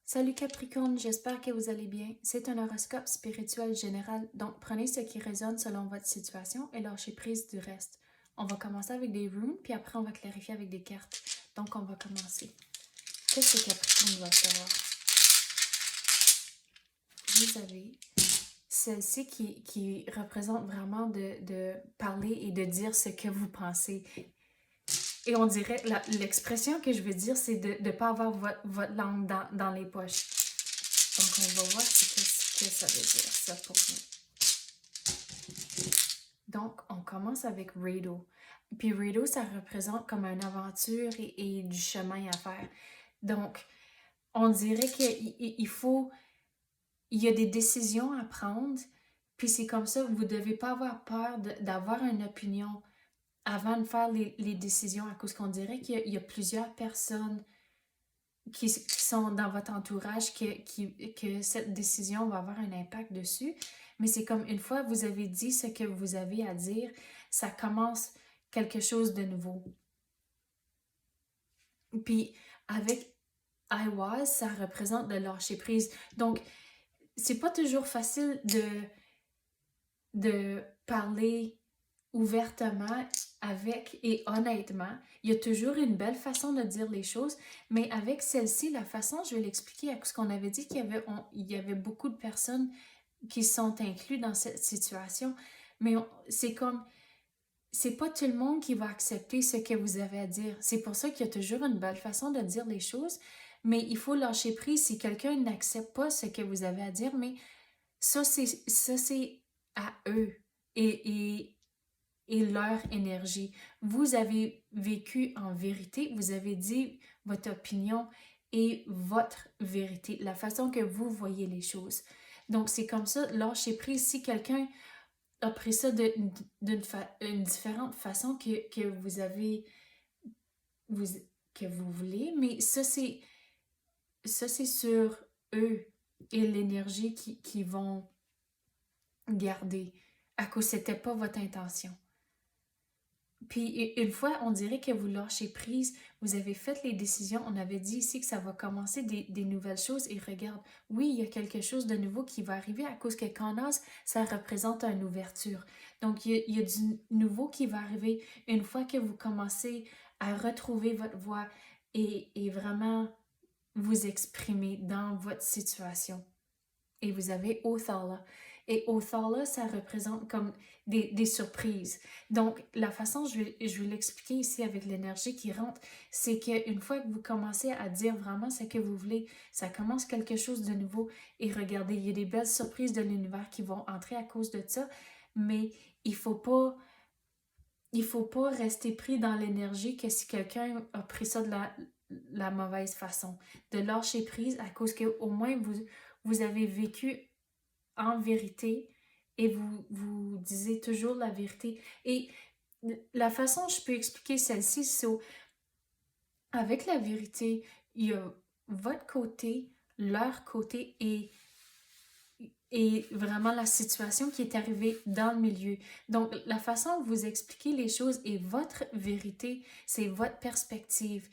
Salut Capricorne, j'espère que vous allez bien. C'est un horoscope spirituel général, donc prenez ce qui résonne selon votre situation et lâchez prise du reste. On va commencer avec des runes, puis après on va clarifier avec des cartes. Donc on va commencer. Qu'est-ce que Capricorne doit savoir? Vous avez celle-ci qui représente vraiment de parler et de dire ce que vous pensez. Et on dirait, l'expression que je veux dire, c'est de ne pas avoir votre langue dans les poches. Donc, on va voir ce que ça veut dire, ça, pour vous. Donc, on commence avec Rado. Puis Rado, ça représente comme une aventure et du chemin à faire. Donc, on dirait qu'il faut... Il y a des décisions à prendre, puis c'est comme ça, vous ne devez pas avoir peur d'avoir une opinion avant de faire les décisions, à cause qu'on dirait qu'il y a plusieurs personnes qui sont dans votre entourage que cette décision va avoir un impact dessus. Mais c'est comme une fois que vous avez dit ce que vous avez à dire, ça commence quelque chose de nouveau. Puis avec I was, ça représente de lâcher prise. Donc, c'est pas toujours facile de parler ouvertement avec et honnêtement. Il y a toujours une belle façon de dire les choses, mais avec celle-ci, la façon, je vais l'expliquer à ce qu'on avait dit qu'il y avait beaucoup de personnes qui sont incluses dans cette situation, mais c'est comme, c'est pas tout le monde qui va accepter ce que vous avez à dire. C'est pour ça qu'il y a toujours une belle façon de dire les choses, mais il faut lâcher prise si quelqu'un n'accepte pas ce que vous avez à dire, mais ça, c'est à eux. Et leur énergie. Vous avez vécu en vérité, vous avez dit votre opinion et votre vérité, la façon que vous voyez les choses. Donc, c'est comme ça, lâchez prise. Si quelqu'un a pris ça d'une différente façon que vous avez, vous, que vous voulez, mais ça, c'est sur eux et l'énergie qui vont garder, à cause c'était pas votre intention. Puis une fois, on dirait que vous lâchez prise, vous avez fait les décisions, on avait dit ici que ça va commencer des nouvelles choses et regarde, oui, il y a quelque chose de nouveau qui va arriver à cause que Canas, ça représente une ouverture. Donc, il y a du nouveau qui va arriver une fois que vous commencez à retrouver votre voix et vraiment vous exprimer dans votre situation. Et vous avez Othala. Et Othala, ça représente comme des surprises. Donc, la façon, je vais l'expliquer ici avec l'énergie qui rentre, c'est qu'une fois que vous commencez à dire vraiment ce que vous voulez, ça commence quelque chose de nouveau. Et regardez, il y a des belles surprises de l'univers qui vont entrer à cause de ça, mais il faut pas rester pris dans l'énergie que si quelqu'un a pris ça de la mauvaise façon. De lâcher prise à cause que au moins vous avez vécu en vérité et vous disiez toujours la vérité. Et la façon dont je peux expliquer celle-ci, c'est avec la vérité, il y a votre côté, leur côté et vraiment la situation qui est arrivée dans le milieu. Donc, la façon dont vous expliquez les choses et votre vérité, c'est votre perspective.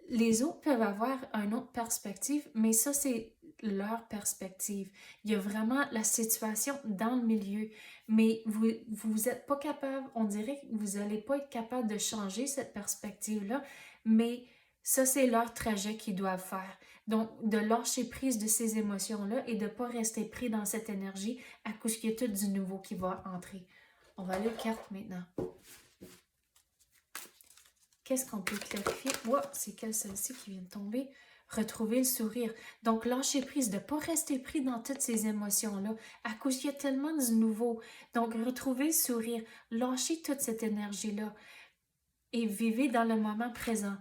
Les autres peuvent avoir une autre perspective, mais ça, c'est leur perspective. Il y a vraiment la situation dans le milieu, mais vous êtes pas capable, on dirait que vous n'allez pas être capable de changer cette perspective-là, mais ça, c'est leur trajet qu'ils doivent faire. Donc, de lâcher prise de ces émotions-là et de ne pas rester pris dans cette énergie à cause qu'il y a tout du nouveau qui va entrer. On va aller aux cartes maintenant. Qu'est-ce qu'on peut clarifier? Wow, c'est quelle celle-ci qui vient de tomber? Retrouver le sourire. Donc, lâcher prise, de ne pas rester pris dans toutes ces émotions-là, à cause qu'il y a tellement de nouveau. Donc, retrouver le sourire, lâcher toute cette énergie-là et vivez dans le moment présent.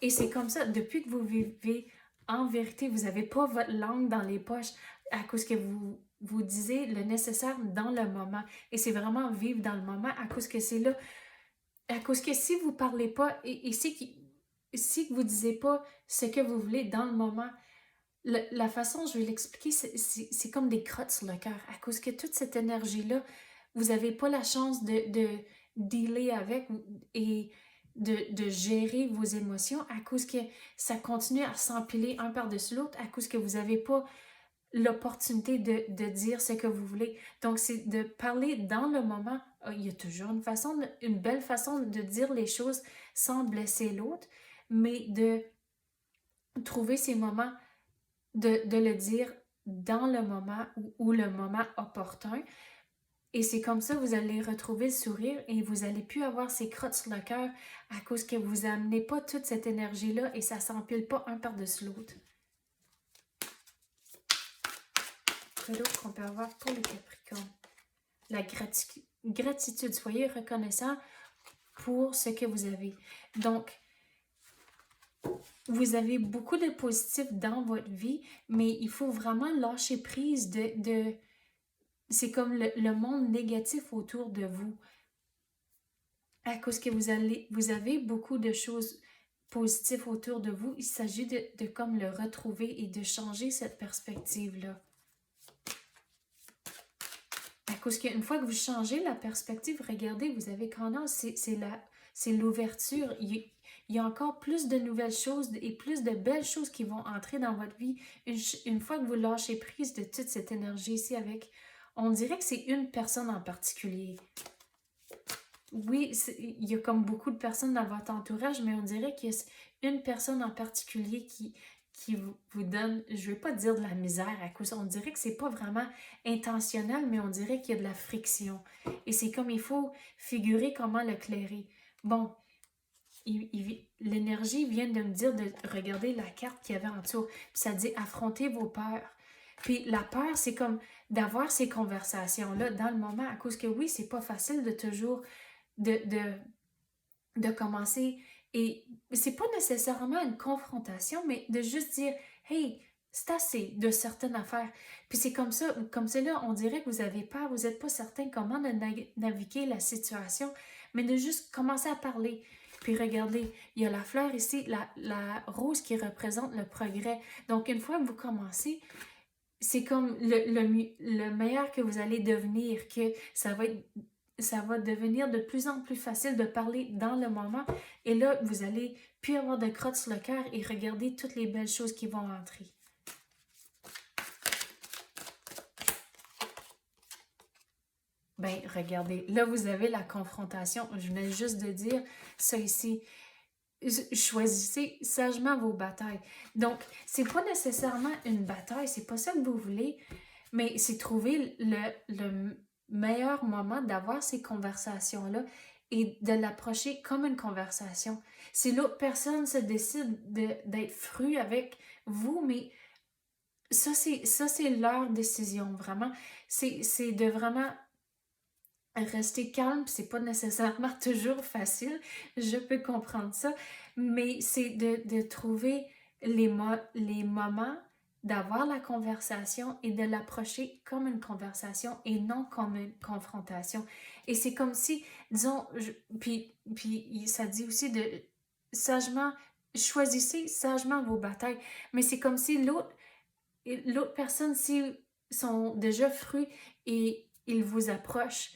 Et c'est comme ça, depuis que vous vivez en vérité, vous n'avez pas votre langue dans les poches à cause que vous disiez le nécessaire dans le moment. Et c'est vraiment vivre dans le moment à cause que c'est là. À cause que si vous ne parlez pas et si vous ne disiez pas ce que vous voulez dans le moment, la façon dont je vais l'expliquer, c'est comme des crottes sur le cœur. À cause que toute cette énergie-là, vous n'avez pas la chance de dealer avec et de gérer vos émotions à cause que ça continue à s'empiler un par-dessus l'autre, à cause que vous n'avez pas l'opportunité de dire ce que vous voulez. Donc, c'est de parler dans le moment. Il y a toujours une belle façon de dire les choses sans blesser l'autre, mais de trouver ces moments de le dire dans le moment ou le moment opportun. Et c'est comme ça que vous allez retrouver le sourire et vous n'allez plus avoir ces crottes sur le cœur à cause que vous n'amenez pas toute cette énergie-là et ça ne s'empile pas un par-dessus l'autre. C'est l'autre qu'on peut avoir pour les Capricornes. La gratitude. Soyez reconnaissant pour ce que vous avez. Donc, vous avez beaucoup de positifs dans votre vie, mais il faut vraiment lâcher prise de c'est comme le monde négatif autour de vous. À cause que vous avez beaucoup de choses positives autour de vous, il s'agit de comme le retrouver et de changer cette perspective-là. À cause qu'une fois que vous changez la perspective, regardez, vous avez quand même, c'est l'ouverture. Il y a encore plus de nouvelles choses et plus de belles choses qui vont entrer dans votre vie. Une fois que vous lâchez prise de toute cette énergie ici avec, on dirait que c'est une personne en particulier. Oui, il y a comme beaucoup de personnes dans votre entourage, mais on dirait qu'il y a une personne en particulier qui vous donne, je ne vais pas dire de la misère à cause, on dirait que c'est pas vraiment intentionnel, mais on dirait qu'il y a de la friction. Et c'est comme il faut figurer comment le clairer. Bon, l'énergie vient de me dire de regarder la carte qu'il y avait en dessous. Puis ça dit affronter vos peurs. Puis la peur, c'est comme d'avoir ces conversations-là dans le moment, à cause que oui, c'est pas facile de toujours de commencer. Et c'est pas nécessairement une confrontation, mais de juste dire hey, c'est assez de certaines affaires. Puis c'est comme ça là, on dirait que vous avez peur, vous n'êtes pas certain comment naviguer la situation, mais de juste commencer à parler. Puis regardez, il y a la fleur ici, la rose qui représente le progrès. Donc une fois que vous commencez, c'est comme le meilleur que vous allez devenir, que ça va devenir de plus en plus facile de parler dans le moment. Et là, vous allez plus avoir de crottes sur le cœur et regarder toutes les belles choses qui vont entrer. Ben, regardez, là, vous avez la confrontation. Je venais juste de dire ça ici. Choisissez sagement vos batailles. Donc, c'est pas nécessairement une bataille, c'est pas ça que vous voulez, mais c'est trouver le meilleur moment d'avoir ces conversations-là et de l'approcher comme une conversation. Si l'autre personne se décide d'être fru avec vous, mais ça, c'est leur décision, vraiment. C'est de vraiment rester calme, c'est pas nécessairement toujours facile, je peux comprendre ça, mais c'est de trouver les moments d'avoir la conversation et de l'approcher comme une conversation et non comme une confrontation. Et c'est comme si, disons, puis ça dit aussi de sagement, choisissez sagement vos batailles, mais c'est comme si l'autre personne, s'ils sont déjà fruits et ils vous approchent,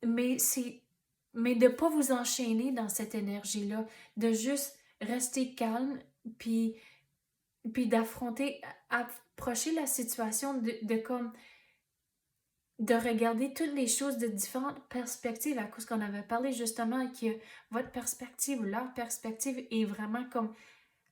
mais de ne pas vous enchaîner dans cette énergie-là, de juste rester calme, puis approcher la situation de comme de regarder toutes les choses de différentes perspectives, à cause qu'on avait parlé justement que votre perspective, leur perspective est vraiment comme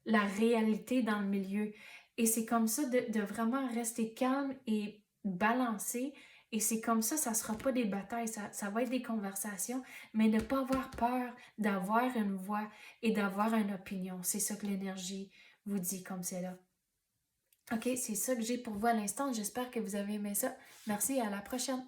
la réalité dans le milieu. Et c'est comme ça de vraiment rester calme et balancé. Et c'est comme ça ne sera pas des batailles, ça va être des conversations, mais ne pas avoir peur d'avoir une voix et d'avoir une opinion. C'est ça que l'énergie vous dit comme c'est là. OK, c'est ça que j'ai pour vous à l'instant. J'espère que vous avez aimé ça. Merci et à la prochaine.